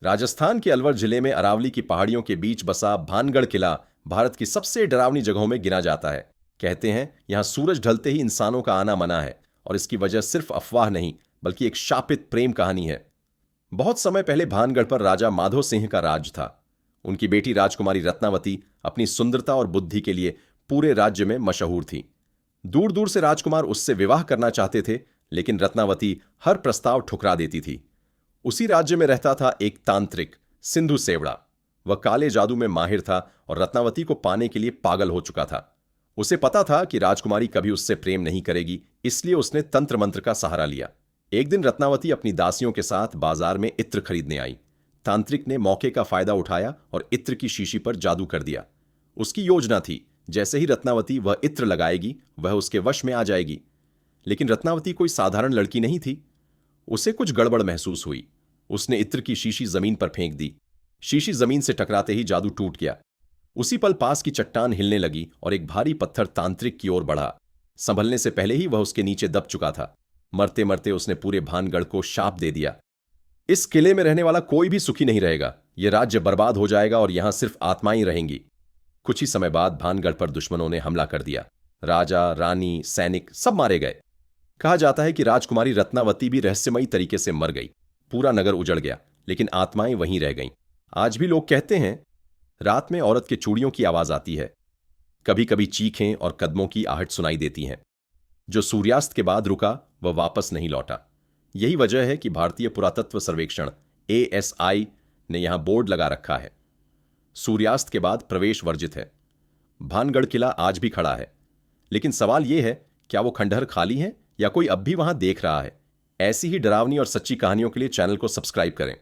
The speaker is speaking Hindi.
राजस्थान के अलवर जिले में अरावली की पहाड़ियों के बीच बसा भानगढ़ किला भारत की सबसे डरावनी जगहों में गिना जाता है। कहते हैं यहां सूरज ढलते ही इंसानों का आना मना है और इसकी वजह सिर्फ अफवाह नहीं बल्कि एक शापित प्रेम कहानी है। बहुत समय पहले भानगढ़ पर राजा माधो सिंह का राज था। उनकी बेटी राजकुमारी रत्नावती अपनी सुंदरता और बुद्धि के लिए पूरे राज्य में मशहूर थी। दूर दूर से राजकुमार उससे विवाह करना चाहते थे, लेकिन रत्नावती हर प्रस्ताव ठुकरा देती थी। उसी राज्य में रहता था एक तांत्रिक सिंधु सेवड़ा। वह काले जादू में माहिर था और रत्नावती को पाने के लिए पागल हो चुका था। उसे पता था कि राजकुमारी कभी उससे प्रेम नहीं करेगी, इसलिए उसने तंत्र मंत्र का सहारा लिया। एक दिन रत्नावती अपनी दासियों के साथ बाजार में इत्र खरीदने आई। तांत्रिक ने मौके का फायदा उठाया और इत्र की शीशी पर जादू कर दिया। उसकी योजना थी, जैसे ही रत्नावती वह इत्र लगाएगी वह उसके वश में आ जाएगी। लेकिन रत्नावती कोई साधारण लड़की नहीं थी। उसे कुछ गड़बड़ महसूस हुई। उसने इत्र की शीशी जमीन पर फेंक दी। शीशी जमीन से टकराते ही जादू टूट गया। उसी पल पास की चट्टान हिलने लगी और एक भारी पत्थर तांत्रिक की ओर बढ़ा। संभलने से पहले ही वह उसके नीचे दब चुका था। मरते मरते उसने पूरे भानगढ़ को शाप दे दिया। इस किले में रहने वाला कोई भी सुखी नहीं रहेगा। यह राज्य बर्बाद हो जाएगा और यहां सिर्फ आत्माएं रहेंगी। कुछ ही समय बाद भानगढ़ पर दुश्मनों ने हमला कर दिया। राजा, रानी, सैनिक सब मारे गए। कहा जाता है कि राजकुमारी रत्नावती भी रहस्यमयी तरीके से मर गई। पूरा नगर उजड़ गया, लेकिन आत्माएं वहीं रह गईं। आज भी लोग कहते हैं रात में औरत के चूड़ियों की आवाज आती है। कभी कभी चीखें और कदमों की आहट सुनाई देती हैं। जो सूर्यास्त के बाद रुका वह वापस नहीं लौटा। यही वजह है कि भारतीय पुरातत्व सर्वेक्षण ASI ने यहां बोर्ड लगा रखा है, सूर्यास्त के बाद प्रवेश वर्जित है। भानगढ़ किला आज भी खड़ा है, लेकिन सवाल यह है, क्या वो खंडहर खाली है या कोई अब भी वहां देख रहा है? ऐसी ही डरावनी और सच्ची कहानियों के लिए चैनल को सब्सक्राइब करें।